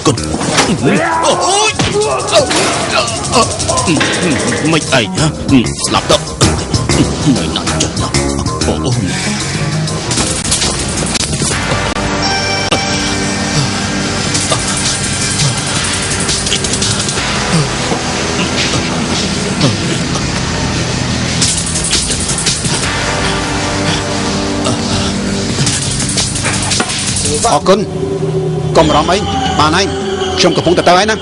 គុណមិនអីហ៎ស្លាប់ទៅមិនណាស់ចិត្តណាអូអរគុណកុំបារម្ភអីបានហើយខ្ញុំកំពុងទៅហើយណា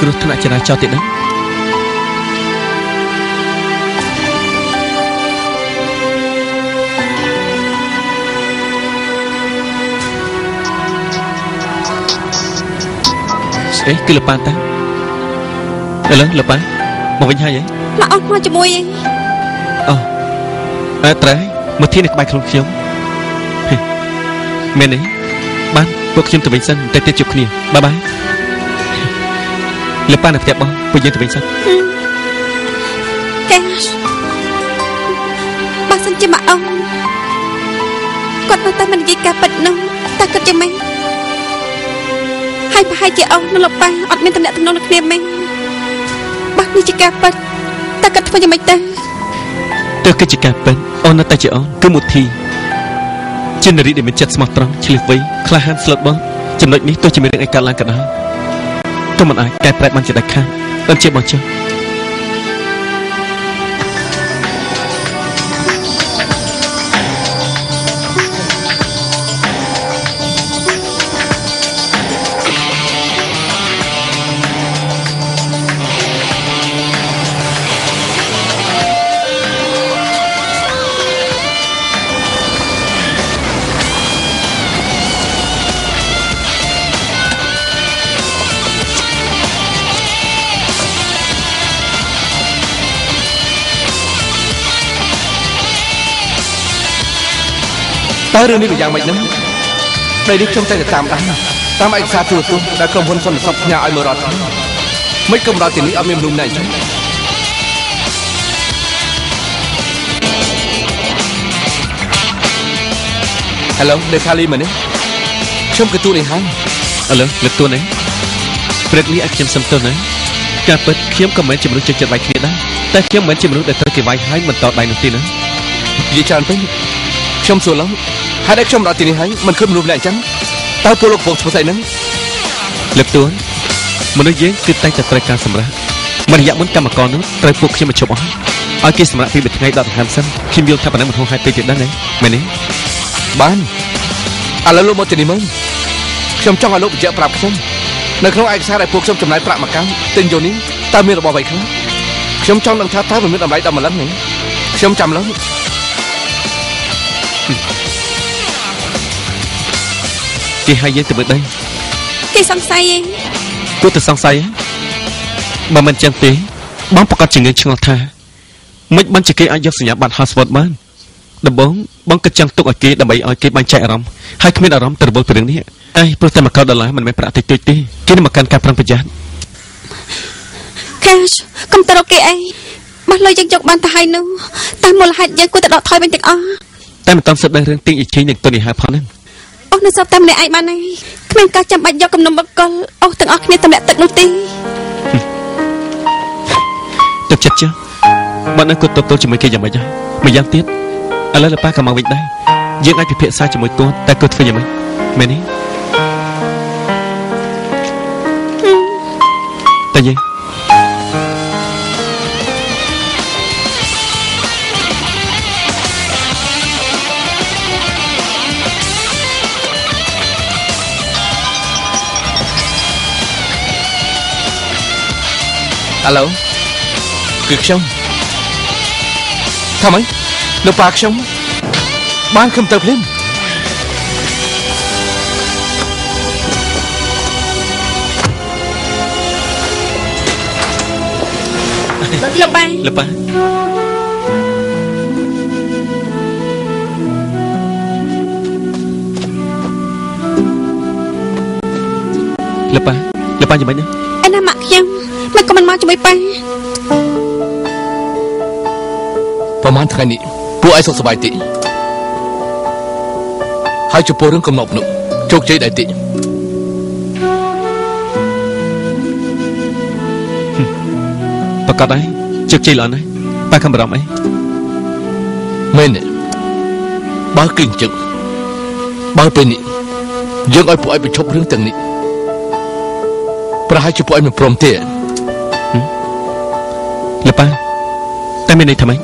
គ្រោះថ្នាក់ចរាចរណ៍ទៀតណាស្អីគឺលប៉ាតាឥឡូវលប៉ាមកវិញហើយហ៎មកអស់មកជាមួយអូត្រែមកធាននៅក្បែរខ្លួនខ្ញុំមែនទេបានពួកខ្ញុំទៅវិញសិនតែទៀតជួបគ្នាបាយលប៉ានៅផ្ទះបងពួកយើងទៅវិញសិនកែបើសិនជាមកអង្គគាត់នៅតែមិននិយាយការពិតនោះតែគាត់ជាម៉េចហើយប្រហែលជាអង្គនិងលប៉ាអត់មានតំណែងនឹងគ្នាម៉េចបើនេះជាការពិតតែគាត់ធ្វើយ៉ាងម៉េចទៅគឺជាការពិតអូននៅតែជាអូនគឺមុធីជានារីដែលមានចិត្តស្មោះត្រង់ឆ្លៀសវៃក្លាហានស្លុតបងចំណុចនេះទោះជាមានរឿងអីកើតឡើងក៏ដោយក៏មិនអាចកែប្រែបានជាដាច់ខាតដូចជាបងចុះតើរឿងនេះវាយ៉ាងម៉េចហ្នឹងពេលនេះខ្ញុំតែតាមដានតាមឯកសារទូរទស្សន៍ដែលក្រុមហ៊ុនសន្តិសុខផ្ញើឲ្យមើលរត់មិនកំដៅទីនេះអត់មានមនុស្សណាអញ្ចឹង Hello លេខាលីមែនទេខ្ញុំគឺទូនេះហើយឥឡូវលើកទួននេះព្រឹកនេះឲ្យខ្ញុំសុំទោសណាការពិតខ្ញុំក៏មិនជាមនុស្សចិត្តវាយគ្នាដែរតែខ្ញុំមិនជាមនុស្សដែលត្រូវគេវាយហើយមិនតដៃនោះទេណានិយាយច្រើនពេកខ្ញុំសួរឡើងហើយដែលខ្ញុំដល់ទីនេះហើយមិនឃើញមនុស្សម្នាក់អញ្ចឹងតើពលលោកពងស្ពស្អីហ្នឹងលើកទួនមនុស្សយើងគឺតែងតែត្រូវការសម្រាប់មួយរយៈមុនកម្មករនោះត្រូវពួកខ្ញុំមកជប់អស់ឲ្យគេសម្រាប់ពីមួយថ្ងៃដល់ដង្ហើមសិនខ្ញុំយល់ថាប៉ុណ្ណឹងមិនហួសហេតុពេកទៀតដែរណាមែនទេបានឥឡូវលោកមកទីនេះមើលខ្ញុំចង់ឲ្យលោកបញ្ជាក់ប្រាប់ខ្ញុំនៅក្នុងឯកសារដែលពួកខ្ញុំចំណាយប្រាក់មកកម្មទិញយូនីតើមានរបស់អ្វីខ្លះខ្ញុំចង់ដឹងថាតើវាមានតម្លៃដល់ម្លឹងនេះខ្ញុំចាំឡើងគេឲ្យយើងទៅមើលដីគេសង្ស័យឯងគួរតែសង្ស័យបើមិនចឹងទេបងប្រកាសជាងឆ្ងល់ថាមិនបានជាគេអាចយកសញ្ញាបត្រ Hotspot បានដំបូងបងគិតចង់ទុកឲ្យគេដើម្បីឲ្យគេបែងចែកអារម្មណ៍ហើយគ្មានអារម្មណ៍ទៅរវល់ពីរឿងនេះឯងព្រោះតែមកកោដដុល្លារមិនមែនប្រាក់តិចតួចទេគេនឹងមកកាន់ការប្រុងប្រយ័ត្នCash កុំទៅរកគេអីបោះលុយយើងយកបានទៅហើយនោះតែមូលហេតុយើងគួរតែដកថយវិញទាំងអស់តែមិនต้องសិតដឹងរឿងទីអ៊ីជីនឹងទុននេះហើយផងហ្នឹងអូននៅសពតែម្នាក់ឯងបានហើយគ្មានការចាំបាច់យកគំនុំបកលអូទាំងអស់គ្នាតម្លាក់ទឹកនោះទេទឹកចិត្តចាបើនៅគាត់ទល់ជាមួយគេយ៉ាងម៉េចហើយម្យ៉ាងទៀតឥឡូវប៉ាក៏មកវិញដែរយើងអាចពិភាក្សាជាមួយគាត់តែគាត់ធ្វើយ៉ាងម៉េចមែនទេតែយើង ឡូគឺខ្ញុំថាម៉េចលោកប៉ាខ្ញុំបានខ្ញុំទៅភ្លាមលោកប៉ាលោកប៉ាលោកប៉ាយ៉ាងម៉េចណាឯណាម៉ាក់ខ្ញុំមិនក៏មិនមកជាមួយប៉ាប្រហែលថ្ងៃនេះពួកឯងសុខសប្បាយទេហើយចំពោះរឿងកំណប់នោះជោគជ័យដែរទេប្រកាសដែរជោគជ័យល្អណាស់ប៉ាខំបារម្ភអីមែនទេបើគឺអញ្ចឹងបើពេលនេះយើងឲ្យពួកឯងបញ្ឈប់រឿងទាំងនេះប្រហែលជាពួកឯងមិនព្រមទេលោកប៉ាតែមានន័យថាម៉េច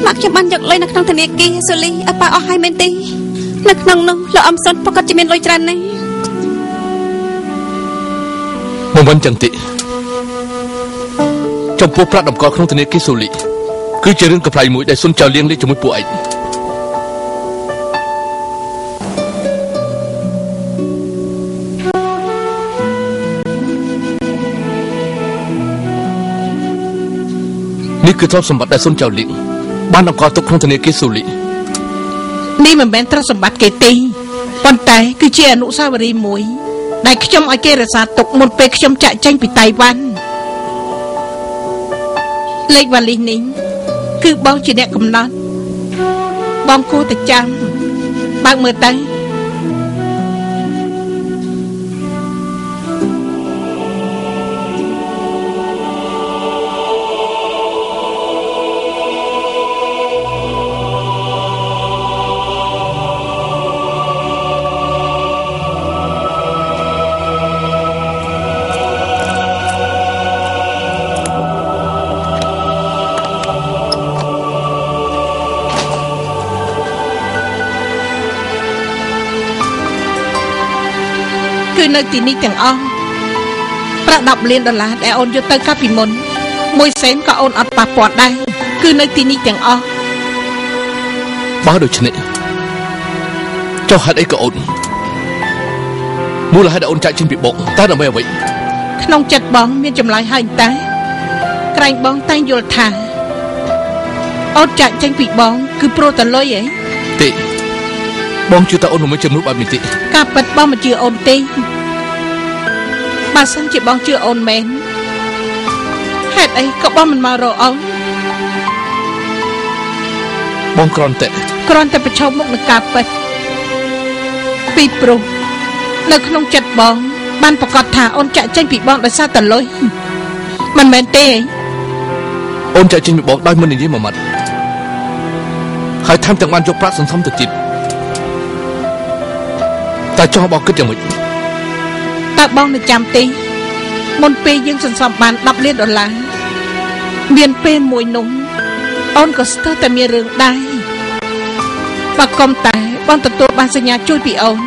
ម៉ាក់ខ្ញុំបានយកលុយនៅក្នុងធនាគារសូលីឲ្យប៉ាអស់ហើយមែនទេនៅក្នុងនោះលោកអំសុនប្រកាសជាមានលុយច្រើនណាស់មិនចឹងទេចំពោះប្រាក់តម្កល់ក្នុងធនាគារសូលីគឺជារឿងកំប្លែងមួយដែលសុនចៅលៀងលេខជាមួយពួកឯងនេះគឺទ្រព្យសម្បត្តិដែលសុនចៅលៀងបានតម្កល់ទុកក្នុងធនាគារសូលីនេះមិនមែនទ្រព្យសម្បត្តិគេទេប៉ុន្តែគឺជាអនុស្សាវរីយ៍មួយដែលខ្ញុំឲ្យគេរក្សាទុកមុនពេលខ្ញុំចាក់ចេញពីតៃវ៉ាន់លេខវ៉ាលីសនេះគឺបងជាអ្នកកំណត់បងគួរតែចាំបើកមើលទៅនៅទីនេះទាំងអស់ប្រាក់$10 លានដែលអូនយកទៅកាលពីមុន1សែនក៏អូនអត់ប៉ះពាល់ដែរគឺនៅទីនេះទាំងអស់បើដូច្នេះចុះហេតុអីក៏អូនមូលហេតុដែលអូនចាក់ចេញពីបងតែដើម្បីអ្វីក្នុងចិត្តបងមានចម្លើយហើយតែក្រែងបងតែងយល់ថាអូនចាក់ចេញពីបងគឺព្រោះតែលុយហ៎ទេបងជឿថាអូនមិនជំនួសបែបនេះទេការពិតបងមិនជឿអូនទេបើសិនជាបងជឿអូនមែនហេតុអីក៏បងមិនមករកអូនបងគ្រាន់តែប្រឈមមុខនឹងការពិតពីព្រោះនៅក្នុងចិត្តបងបានប្រកាសថាអូនចាក់ចេញពីបងដោយសារតែលុយមិនមែនទេអូនចាក់ចេញពីបងដោយមិននិយាយមួយម៉ាត់ហើយថែមទាំងបានយកប្រាក់សន្សំទៅទៀតតែចង់បងគិតយ៉ាងម៉េចតើបងនឹងចាំទេមុនពេលយើងសន្សំបាន$10 លានមានពេលមួយនោះអូនក៏ស្ទើរតែមានរឿងដែរបើកុំតែបងទទួលបានសញ្ញាជួយពីអូន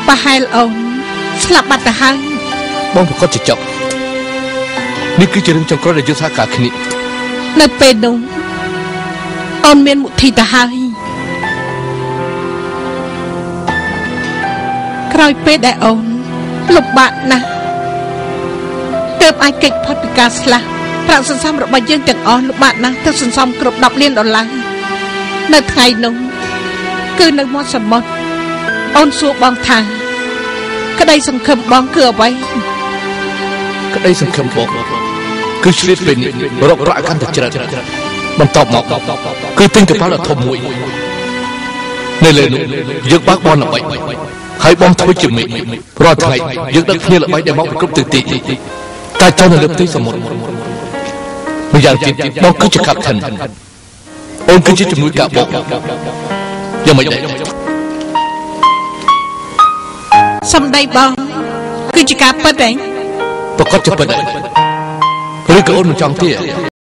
ប្រហែលអូនស្លាប់បាត់ទៅហើយបងប្រកាសជាចប់នេះគឺជារឿងចុងក្រោយដែលយើងសហការគ្នានៅពេលនោះអូនមានមុខធីទៅហើយក្រោយពេលដែលអូនលំបាកណាស់ទើបអាចគេចផុតពីការស្លាប់ប្រាក់សន្សំរបស់យើងទាំងអស់លំបាកណាស់ទៅសន្សំគ្រប់$10 លាននៅថ្ងៃនោះគឺនៅមាត់សមុទ្រអូនសួរបងថាក្តីសង្ឃឹមបងគឺអ្វីក្តីសង្ឃឹមបងគឺឆ្លៀតពេលនេះរកប្រាក់កាន់តែច្រើនបន្ទាប់មកគឺទិញកប៉ាល់ដ៏ធំមួយនៅលើនោះយើងបើកបនល្បីហើយបងធ្វើជាមេរាល់ថ្ងៃយើងដឹកគ្នាល្បីដែលមកពីគ្រប់ទិសទីតែចុះនៅលើផ្ទៃសមុទ្រម្យ៉ាងទៀតបងគឺជាកាប់ឋិនអូនគឺជាជំនួយការបោកយ៉ាងម៉េចដែរសម្ដីបងគឺជាការពិតទេប្រកាសជាពិតដែរឬក៏អូនមិនចង់ទេ